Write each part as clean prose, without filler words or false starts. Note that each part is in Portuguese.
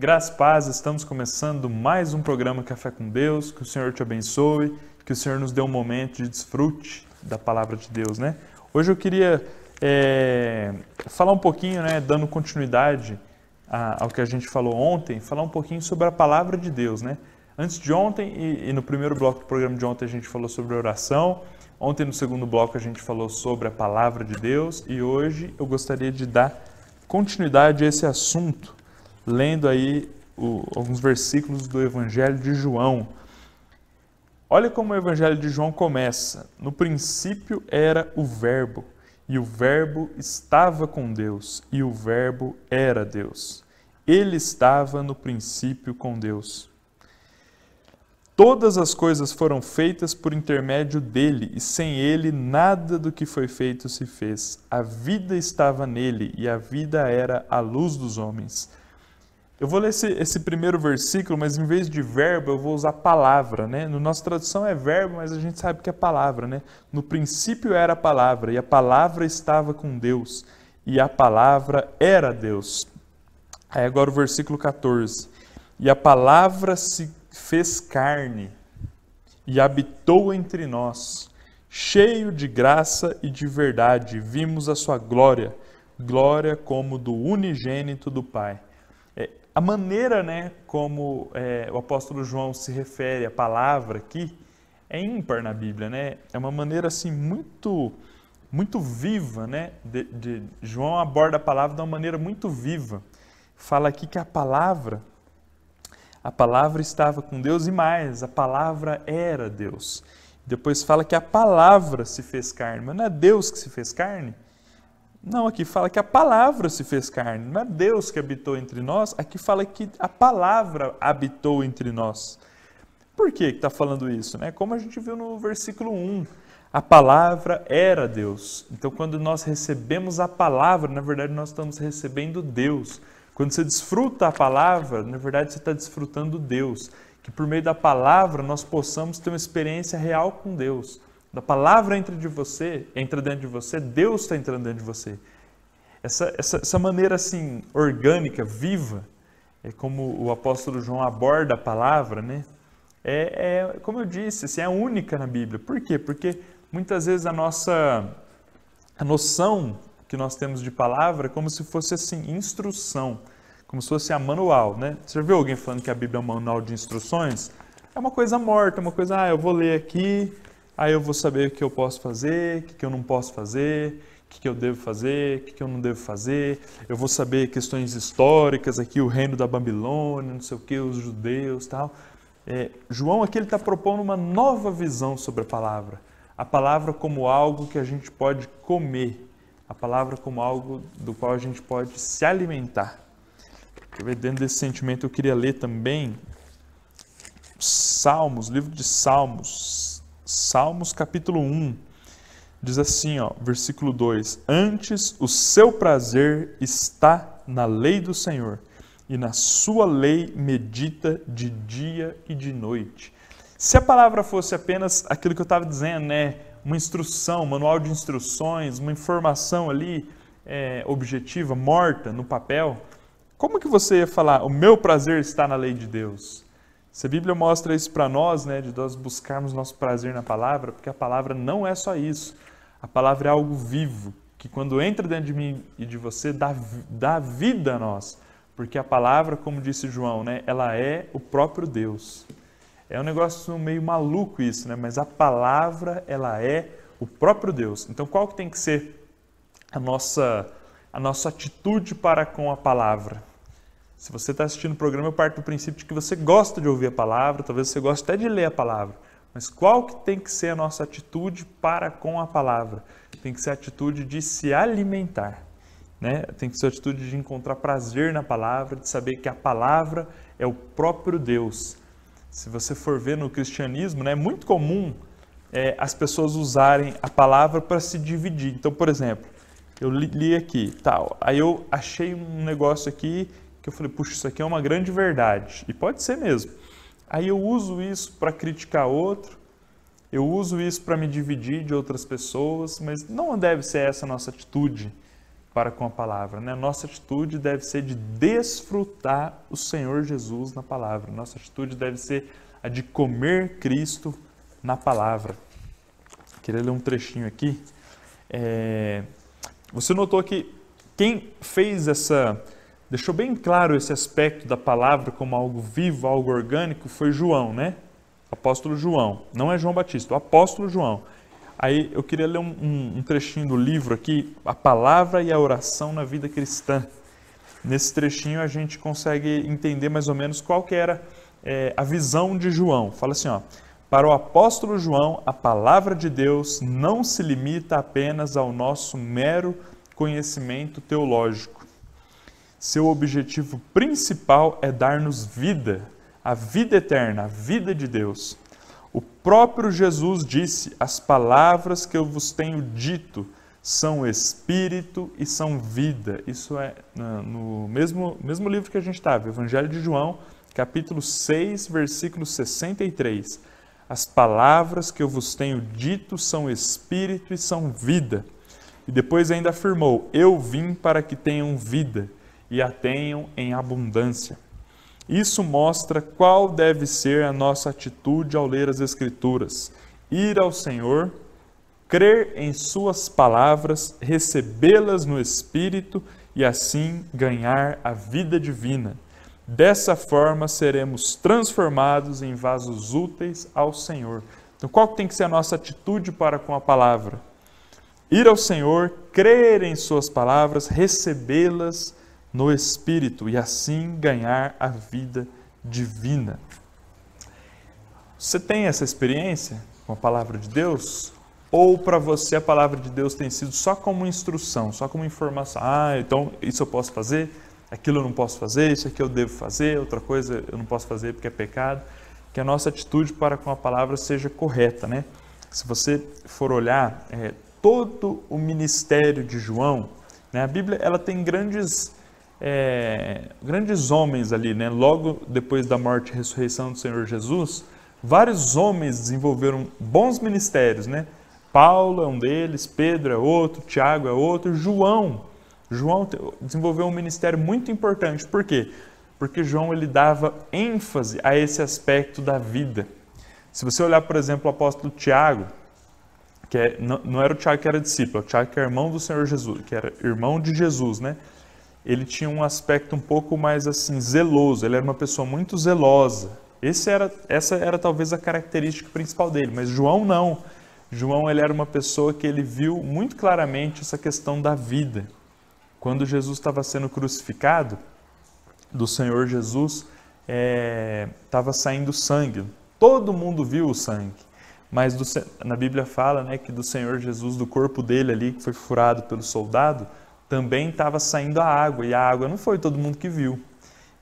Graças e paz, estamos começando mais um programa Café com Deus, que o Senhor te abençoe, que o Senhor nos dê um momento de desfrute da palavra de Deus, né? Hoje eu queria falar um pouquinho, né, dando continuidade ao que a gente falou ontem, falar um pouquinho sobre a palavra de Deus, né? Antes de ontem e no primeiro bloco do programa de ontem a gente falou sobre oração, ontem no segundo bloco a gente falou sobre a palavra de Deus e hoje eu gostaria de dar continuidade a esse assunto, lendo aí alguns versículos do Evangelho de João. Olha como o Evangelho de João começa. No princípio era o Verbo, e o Verbo estava com Deus, e o Verbo era Deus. Ele estava no princípio com Deus. Todas as coisas foram feitas por intermédio dele, e sem ele nada do que foi feito se fez. A vida estava nele, e a vida era a luz dos homens. Eu vou ler esse primeiro versículo, mas em vez de verbo eu vou usar palavra, né? No nossa tradução é verbo, mas a gente sabe que é palavra, né? No princípio era a palavra, e a palavra estava com Deus, e a palavra era Deus. Aí agora o versículo 14. E a palavra se fez carne e habitou entre nós, cheio de graça e de verdade. Vimos a sua glória, glória como do unigênito do Pai. A maneira, né, como o apóstolo João se refere à palavra aqui é ímpar na Bíblia, né? É uma maneira assim muito viva, né? João aborda a palavra de uma maneira muito viva. Fala aqui que a palavra estava com Deus e mais, a palavra era Deus. Depois fala que a palavra se fez carne, mas não é Deus que se fez carne? Não, aqui fala que a palavra se fez carne, não é Deus que habitou entre nós, aqui fala que a palavra habitou entre nós. Por que está falando isso? Né? Como a gente viu no versículo 1, a palavra era Deus. Então, quando nós recebemos a palavra, na verdade nós estamos recebendo Deus. Quando você desfruta a palavra, na verdade você está desfrutando Deus. Que por meio da palavra nós possamos ter uma experiência real com Deus. Da palavra entra dentro de você, Deus está entrando dentro de você. Essa maneira assim, orgânica, viva, é como o apóstolo João aborda a palavra, né? Como eu disse, assim, é única na Bíblia. Por quê? Porque muitas vezes a noção que nós temos de palavra é como se fosse assim, instrução, como se fosse a manual, né? Você já viu alguém falando que a Bíblia é um manual de instruções? É uma coisa morta, uma coisa, eu vou ler aqui, aí eu vou saber o que eu posso fazer, o que eu não posso fazer, o que eu devo fazer, o que eu não devo fazer. Eu vou saber questões históricas aqui, o reino da Babilônia, não sei o que, os judeus e tal. João aqui está propondo uma nova visão sobre a palavra como algo que a gente pode comer, a palavra como algo do qual a gente pode se alimentar. Dentro desse sentimento eu queria ler também Salmos, livro de Salmos, Salmos capítulo 1, diz assim, versículo 2, antes o seu prazer está na lei do Senhor, e na sua lei medita de dia e de noite. Se a palavra fosse apenas aquilo que eu estava dizendo, né, uma instrução, um manual de instruções, uma informação ali objetiva, morta no papel, como que você ia falar, o meu prazer está na lei de Deus? Se a Bíblia mostra isso para nós, né, de nós buscarmos nosso prazer na palavra, porque a palavra não é só isso. A palavra é algo vivo, que quando entra dentro de mim e de você, dá vida a nós. Porque a palavra, como disse João, né, ela é o próprio Deus. É um negócio meio maluco isso, né, mas a palavra, ela é o próprio Deus. Então, qual que tem que ser a nossa atitude para com a palavra? Se você está assistindo o programa, eu parto do princípio de que você gosta de ouvir a palavra, talvez você goste até de ler a palavra. Mas qual que tem que ser a nossa atitude para com a palavra? Tem que ser a atitude de se alimentar, né? Tem que ser a atitude de encontrar prazer na palavra, de saber que a palavra é o próprio Deus. Se você for ver no cristianismo, né, é muito comum as pessoas usarem a palavra para se dividir. Então, por exemplo, eu li aqui, tal, aí eu achei um negócio aqui que eu falei, puxa, isso aqui é uma grande verdade. E pode ser mesmo. Aí eu uso isso para criticar outro, eu uso isso para me dividir de outras pessoas, mas não deve ser essa a nossa atitude para com a palavra, né? Nossa atitude deve ser de desfrutar o Senhor Jesus na palavra. Nossa atitude deve ser a de comer Cristo na palavra. Queria ler um trechinho aqui. Você notou que quem fez deixou bem claro esse aspecto da palavra como algo vivo, algo orgânico, foi João, né? O apóstolo João. Não é João Batista, o apóstolo João. Aí eu queria ler um trechinho do livro aqui, A Palavra e a Oração na Vida Cristã. Nesse trechinho a gente consegue entender mais ou menos qual que era a visão de João. Fala assim, ó: para o apóstolo João, a palavra de Deus não se limita apenas ao nosso mero conhecimento teológico. Seu objetivo principal é dar-nos vida, a vida eterna, a vida de Deus. O próprio Jesus disse: as palavras que eu vos tenho dito são espírito e são vida. Isso é no mesmo livro que a gente estava, Evangelho de João, capítulo 6, versículo 63. As palavras que eu vos tenho dito são espírito e são vida. E depois ainda afirmou: eu vim para que tenham vida e a tenham em abundância. Isso mostra qual deve ser a nossa atitude ao ler as Escrituras: ir ao Senhor, crer em suas palavras, recebê-las no Espírito e assim ganhar a vida divina. Dessa forma seremos transformados em vasos úteis ao Senhor. Então, qual tem que ser a nossa atitude para com a palavra? Ir ao Senhor, crer em suas palavras, recebê-las no Espírito e assim ganhar a vida divina. Você tem essa experiência com a palavra de Deus? Ou para você a palavra de Deus tem sido só como instrução, só como informação? Então isso eu posso fazer, aquilo eu não posso fazer, isso aqui eu devo fazer, outra coisa eu não posso fazer porque é pecado. Que a nossa atitude para com a palavra seja correta, né? Se você for olhar todo o ministério de João, né, a Bíblia ela tem grandes homens ali, né? Logo depois da morte e ressurreição do Senhor Jesus, vários homens desenvolveram bons ministérios, né? Paulo é um deles, Pedro é outro, Tiago é outro, João desenvolveu um ministério muito importante. Por quê? Porque João ele dava ênfase a esse aspecto da vida. Se você olhar, por exemplo, o apóstolo Tiago, que não era o Tiago que era discípulo, o Tiago que era irmão do Senhor Jesus, que era irmão de Jesus, né? Ele tinha um aspecto um pouco mais assim zeloso, ele era uma pessoa muito zelosa. Essa era talvez a característica principal dele, mas João não. João ele era uma pessoa que ele viu muito claramente essa questão da vida. Quando Jesus estava sendo crucificado, do Senhor Jesus estava saindo sangue. Todo mundo viu o sangue, mas na Bíblia fala, né, que do Senhor Jesus, do corpo dele ali, que foi furado pelo soldado, também estava saindo a água, e a água não foi todo mundo que viu.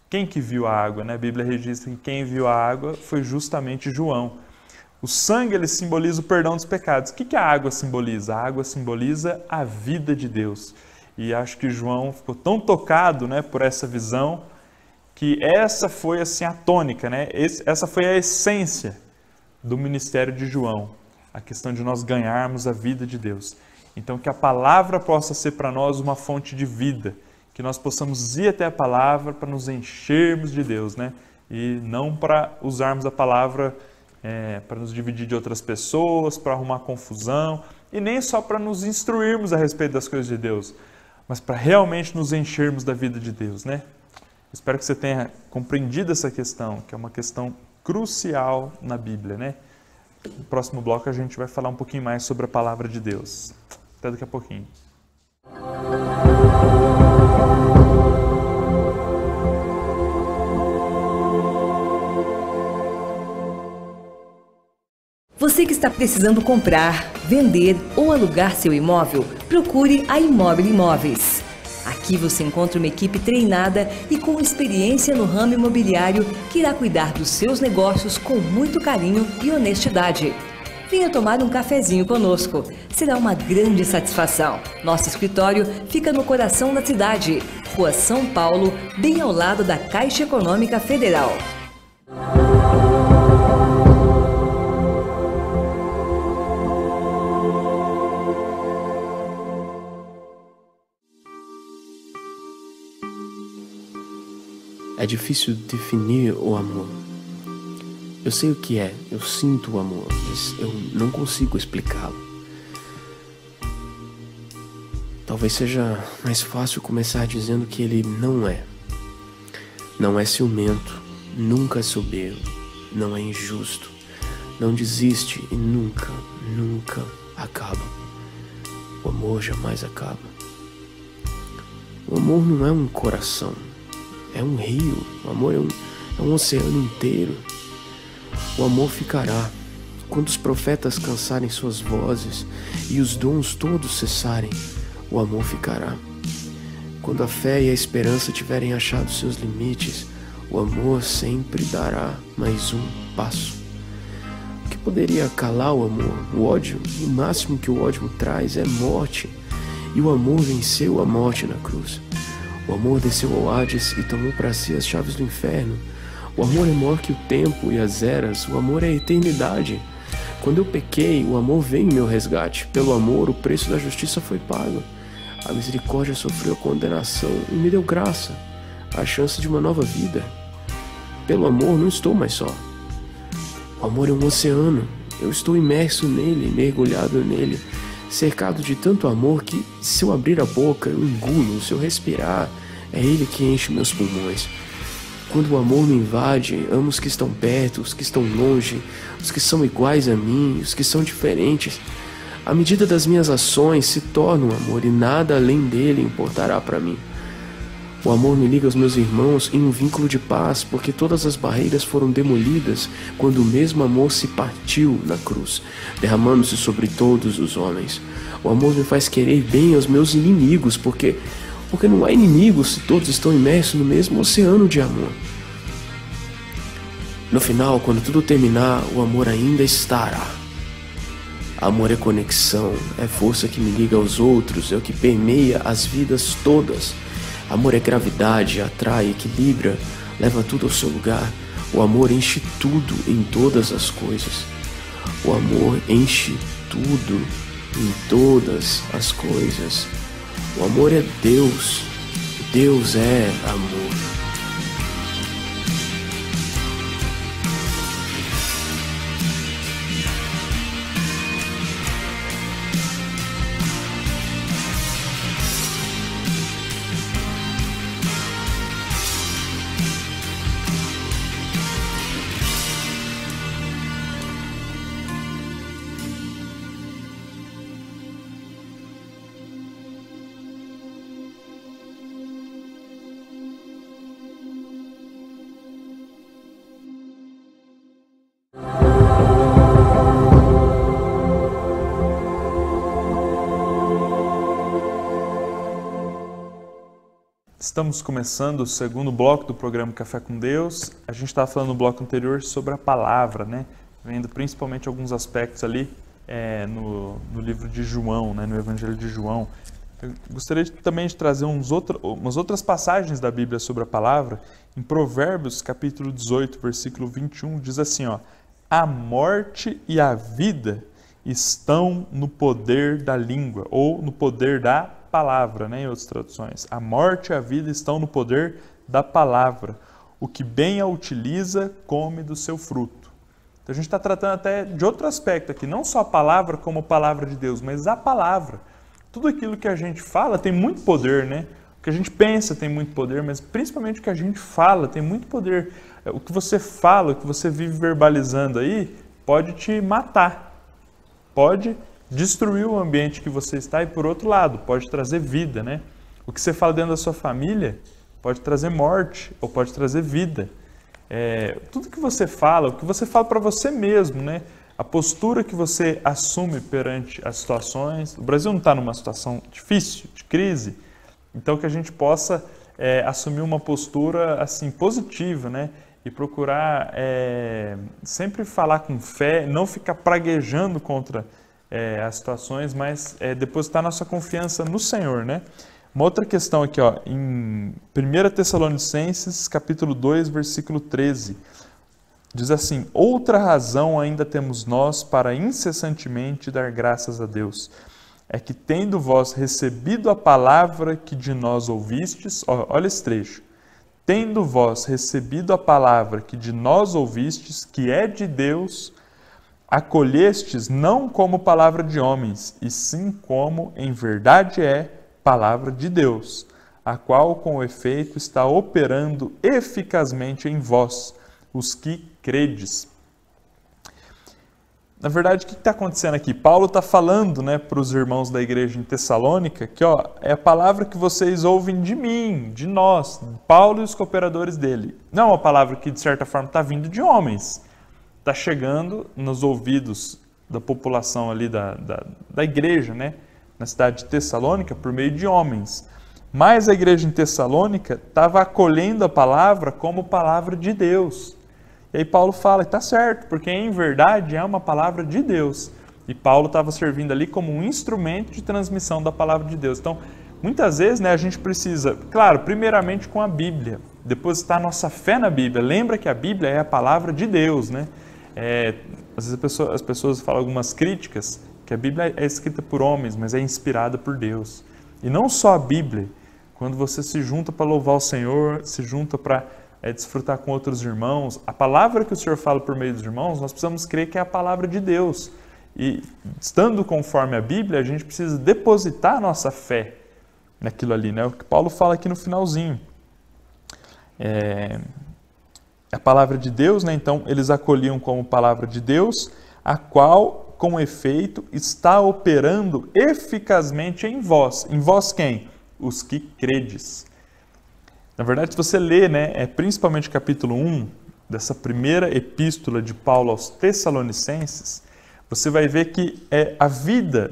Quem que viu a água? Né? A Bíblia registra que quem viu a água foi justamente João. O sangue ele simboliza o perdão dos pecados. O que a água simboliza? A água simboliza a vida de Deus. E acho que João ficou tão tocado, né, por essa visão, que essa foi assim a tônica, né? Essa foi a essência do ministério de João, a questão de nós ganharmos a vida de Deus. Então que a palavra possa ser para nós uma fonte de vida, que nós possamos ir até a palavra para nos enchermos de Deus, né? E não para usarmos a palavra para nos dividir de outras pessoas, para arrumar confusão, e nem só para nos instruirmos a respeito das coisas de Deus, mas para realmente nos enchermos da vida de Deus, né? Espero que você tenha compreendido essa questão, que é uma questão crucial na Bíblia, né? No próximo bloco a gente vai falar um pouquinho mais sobre a palavra de Deus. Até daqui a pouquinho. Você que está precisando comprar, vender ou alugar seu imóvel, procure a Imóvel Imóveis. Aqui você encontra uma equipe treinada e com experiência no ramo imobiliário que irá cuidar dos seus negócios com muito carinho e honestidade. Venha tomar um cafezinho conosco. Será uma grande satisfação. Nosso escritório fica no coração da cidade, Rua São Paulo, bem ao lado da Caixa Econômica Federal. É difícil definir o amor. Eu sei o que é, eu sinto o amor, mas eu não consigo explicá-lo. Talvez seja mais fácil começar dizendo que ele não é. Não é ciumento, nunca é soberbo, não é injusto, não desiste e nunca, nunca acaba. O amor jamais acaba. O amor não é um coração, é um rio. O amor é um oceano inteiro. O amor ficará. Quando os profetas cansarem suas vozes e os dons todos cessarem, o amor ficará. Quando a fé e a esperança tiverem achado seus limites, o amor sempre dará mais um passo. O que poderia calar o amor? O ódio? O máximo que o ódio traz é morte. E o amor venceu a morte na cruz. O amor desceu ao Hades e tomou para si as chaves do inferno. O amor é maior que o tempo e as eras. O amor é a eternidade. Quando eu pequei, o amor veio em meu resgate. Pelo amor, o preço da justiça foi pago. A misericórdia sofreu a condenação e me deu graça, a chance de uma nova vida. Pelo amor, não estou mais só. O amor é um oceano. Eu estou imerso nele, mergulhado nele, cercado de tanto amor que, se eu abrir a boca, eu engulo. Se eu respirar, é ele que enche meus pulmões. Quando o amor me invade, amo os que estão perto, os que estão longe, os que são iguais a mim, os que são diferentes. A medida das minhas ações se torna um amor e nada além dele importará para mim. O amor me liga aos meus irmãos em um vínculo de paz, porque todas as barreiras foram demolidas quando o mesmo amor se partiu na cruz, derramando-se sobre todos os homens. O amor me faz querer bem aos meus inimigos, porque não há inimigos se todos estão imersos no mesmo oceano de amor. No final, quando tudo terminar, o amor ainda estará. Amor é conexão, é força que me liga aos outros, é o que permeia as vidas todas. Amor é gravidade, atrai, equilibra, leva tudo ao seu lugar. O amor enche tudo em todas as coisas. O amor enche tudo em todas as coisas. O amor é Deus. Deus é amor. Estamos começando o segundo bloco do programa Café com Deus. A gente estava falando no bloco anterior sobre a palavra, né? Vendo principalmente alguns aspectos ali no livro de João, né? No Evangelho de João. Eu gostaria também de trazer umas outras passagens da Bíblia sobre a palavra. Em Provérbios, capítulo 18, versículo 21, diz assim, ó: a morte e a vida estão no poder da língua, ou no poder da palavra, né, em outras traduções. A morte e a vida estão no poder da palavra. O que bem a utiliza, come do seu fruto. Então a gente está tratando até de outro aspecto aqui, não só a palavra como palavra de Deus, mas a palavra. Tudo aquilo que a gente fala tem muito poder, né? O que a gente pensa tem muito poder, mas principalmente o que a gente fala tem muito poder. O que você fala, o que você vive verbalizando aí, pode te matar. Pode destruir o ambiente que você está e, por outro lado, pode trazer vida, né? O que você fala dentro da sua família pode trazer morte ou pode trazer vida. Tudo que você fala, o que você fala para você mesmo, né? A postura que você assume perante as situações. O Brasil não está numa situação difícil, de crise, então que a gente possa assumir uma postura assim positiva, né? E procurar sempre falar com fé, não ficar praguejando contra as situações, mas depositar nossa confiança no Senhor, né? Uma outra questão aqui, ó, em 1 Tessalonicenses, capítulo 2, versículo 13, diz assim: outra razão ainda temos nós para incessantemente dar graças a Deus, é que tendo vós recebido a palavra que de nós ouvistes, olha esse trecho, tendo vós recebido a palavra que de nós ouvistes, que é de Deus, acolhestes não como palavra de homens, e sim como em verdade é palavra de Deus, a qual com efeito está operando eficazmente em vós, os que credes. Na verdade, o que está acontecendo aqui? Paulo está falando, para os irmãos da igreja em Tessalônica que é a palavra que vocês ouvem de mim, de nós, Paulo e os cooperadores dele. Não é uma palavra que, de certa forma, está vindo de homens. Está chegando nos ouvidos da população ali da igreja, na cidade de Tessalônica, por meio de homens. Mas a igreja em Tessalônica estava acolhendo a palavra como palavra de Deus. E aí Paulo fala, está certo, porque em verdade é uma palavra de Deus. E Paulo estava servindo ali como um instrumento de transmissão da palavra de Deus. Então, muitas vezes a gente precisa, claro, primeiramente com a Bíblia, depositar nossa fé na Bíblia. Lembra que a Bíblia é a palavra de Deus, Às vezes as pessoas falam algumas críticas, que a Bíblia é escrita por homens, mas é inspirada por Deus. E não só a Bíblia, quando você se junta para louvar o Senhor, se junta para desfrutar com outros irmãos, a palavra que o Senhor fala por meio dos irmãos, nós precisamos crer que é a palavra de Deus. E estando conforme a Bíblia, a gente precisa depositar a nossa fé naquilo ali, o que Paulo fala aqui no finalzinho. A palavra de Deus, então eles acolhiam como palavra de Deus, a qual, com efeito, está operando eficazmente em vós. Em vós quem? Os que credes. Na verdade, se você lê, principalmente o capítulo 1, dessa primeira epístola de Paulo aos Tessalonicenses, você vai ver que a vida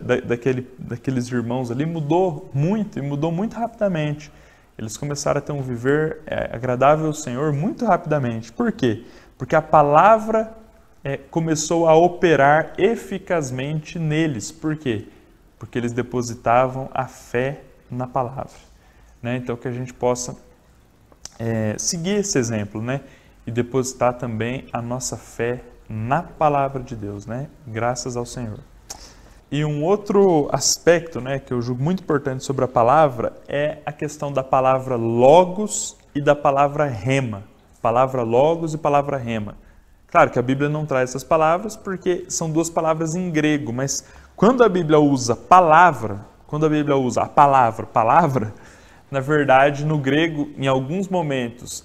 daqueles irmãos ali mudou muito, e mudou muito rapidamente. Eles começaram a ter um viver agradável ao Senhor muito rapidamente. Por quê? Porque a palavra começou a operar eficazmente neles. Por quê? Porque eles depositavam a fé na palavra. Então, que a gente possa seguir esse exemplo, e depositar também a nossa fé na palavra de Deus, graças ao Senhor. E um outro aspecto, que eu julgo muito importante sobre a palavra é a questão da palavra logos e da palavra rema. Palavra logos e palavra rema. Claro que a Bíblia não traz essas palavras porque são duas palavras em grego, mas quando a Bíblia usa palavra, quando a Bíblia usa a palavra, na verdade, no grego, em alguns momentos,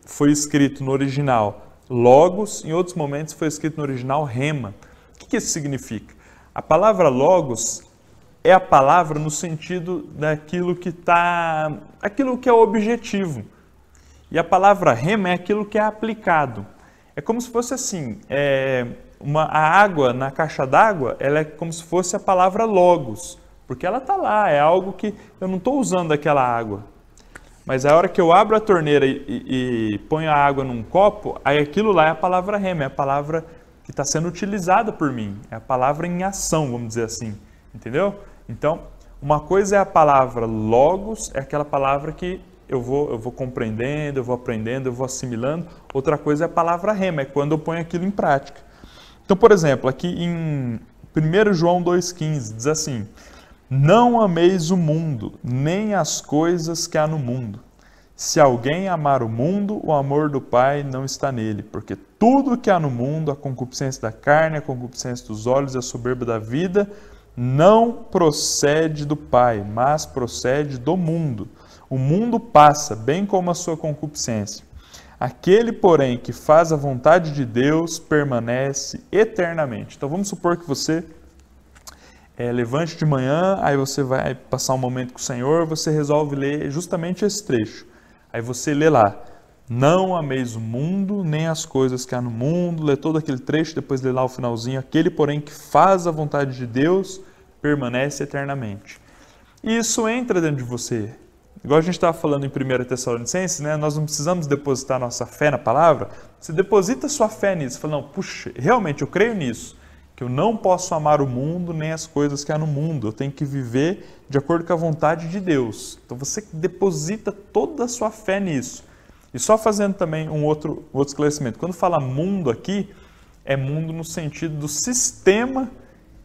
foi escrito no original logos, em outros momentos foi escrito no original rema. O que isso significa? A palavra logos é a palavra no sentido daquilo aquilo que é o objetivo. E a palavra rema é aquilo que é aplicado. É como se fosse assim, a água na caixa d'água, ela é como se fosse a palavra logos. Porque ela está lá, é algo que eu não estou usando aquela água. Mas a hora que eu abro a torneira e ponho a água num copo, aí aquilo lá é a palavra rema, é a palavra que está sendo utilizada por mim. É a palavra em ação, vamos dizer assim. Entendeu? Então, uma coisa é a palavra logos, é aquela palavra que eu vou compreendendo, eu vou aprendendo, eu vou assimilando. Outra coisa é a palavra rema, é quando eu ponho aquilo em prática. Então, por exemplo, aqui em 1 João 2,15, diz assim: não ameis o mundo, nem as coisas que há no mundo. Se alguém amar o mundo, o amor do Pai não está nele, porque tudo que há no mundo, a concupiscência da carne, a concupiscência dos olhos e a soberba da vida, não procede do Pai, mas procede do mundo. O mundo passa, bem como a sua concupiscência. Aquele, porém, que faz a vontade de Deus, permanece eternamente. Então vamos supor que você levante de manhã, aí você vai passar um momento com o Senhor, você resolve ler justamente esse trecho. Aí você lê lá: não ameis o mundo, nem as coisas que há no mundo, lê todo aquele trecho, depois lê lá o finalzinho: aquele, porém, que faz a vontade de Deus, permanece eternamente. E isso entra dentro de você. Igual a gente estava falando em 1 Tessalonicenses, nós não precisamos depositar nossa fé na palavra. Você deposita sua fé nisso. Você fala: não, puxa, realmente eu creio nisso, que eu não posso amar o mundo nem as coisas que há no mundo. Eu tenho que viver de acordo com a vontade de Deus. Então você deposita toda a sua fé nisso. E só fazendo também um outro esclarecimento. Quando fala mundo aqui, é mundo no sentido do sistema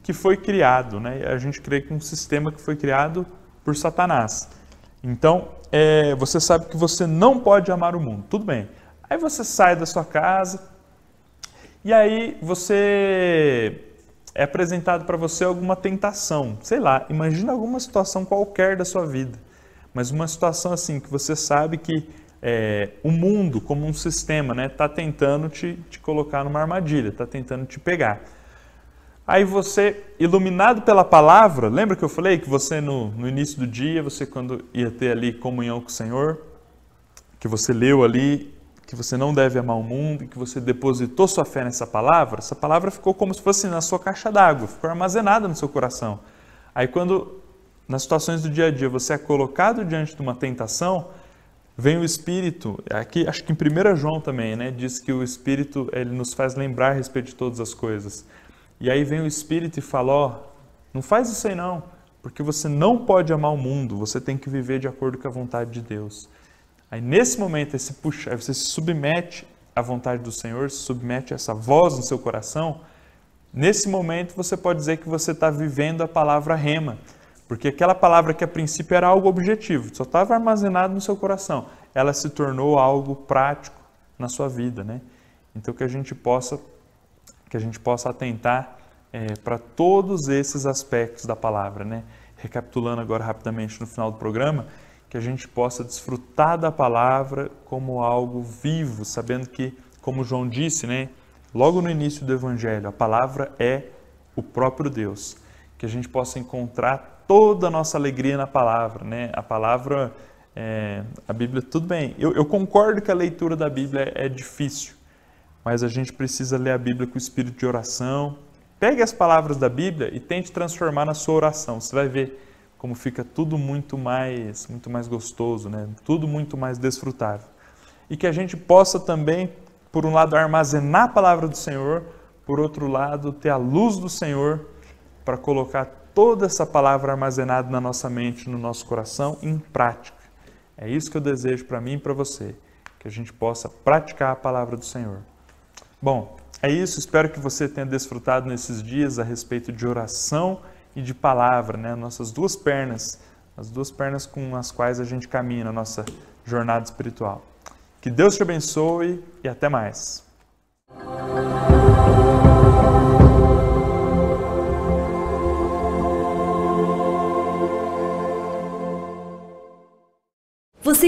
que foi criado. A gente crê que um sistema que foi criado por Satanás. Então, você sabe que você não pode amar o mundo. Tudo bem. Aí você sai da sua casa e aí você é apresentado para você alguma tentação. Sei lá, imagina alguma situação qualquer da sua vida. Mas uma situação assim que você sabe que o mundo, como um sistema, está tentando te colocar numa armadilha, está tentando te pegar. Aí você, iluminado pela palavra, lembra que eu falei que você no início do dia, você quando ia ter ali comunhão com o Senhor, que você leu ali, que você não deve amar o mundo, que você depositou sua fé nessa palavra, essa palavra ficou como se fosse na sua caixa d'água, ficou armazenada no seu coração. Aí quando, nas situações do dia a dia, você é colocado diante de uma tentação, vem o Espírito, aqui acho que em 1 João também, diz que o Espírito ele nos faz lembrar a respeito de todas as coisas. E aí vem o Espírito e fala, não faz isso aí não, porque você não pode amar o mundo, você tem que viver de acordo com a vontade de Deus. Aí nesse momento, aí você se submete à vontade do Senhor, se submete a essa voz no seu coração, nesse momento você pode dizer que você está vivendo a palavra rema, porque aquela palavra que a princípio era algo objetivo, só estava armazenado no seu coração, ela se tornou algo prático na sua vida, Então que a gente possa atentar para todos esses aspectos da palavra, Recapitulando agora rapidamente no final do programa, que a gente possa desfrutar da palavra como algo vivo, sabendo que, como João disse, logo no início do Evangelho, a palavra é o próprio Deus. Que a gente possa encontrar toda a nossa alegria na palavra, A palavra, a Bíblia, tudo bem. Eu concordo que a leitura da Bíblia é difícil, mas a gente precisa ler a Bíblia com o espírito de oração. Pegue as palavras da Bíblia e tente transformar na sua oração. Você vai ver como fica tudo muito mais gostoso, Tudo muito mais desfrutável. E que a gente possa também, por um lado, armazenar a palavra do Senhor, por outro lado, ter a luz do Senhor para colocar toda essa palavra armazenada na nossa mente, no nosso coração, em prática. É isso que eu desejo para mim e para você, que a gente possa praticar a palavra do Senhor. Bom, é isso. Espero que você tenha desfrutado nesses dias a respeito de oração e de palavra, Nossas duas pernas, as duas pernas com as quais a gente caminha na nossa jornada espiritual. Que Deus te abençoe e até mais. Você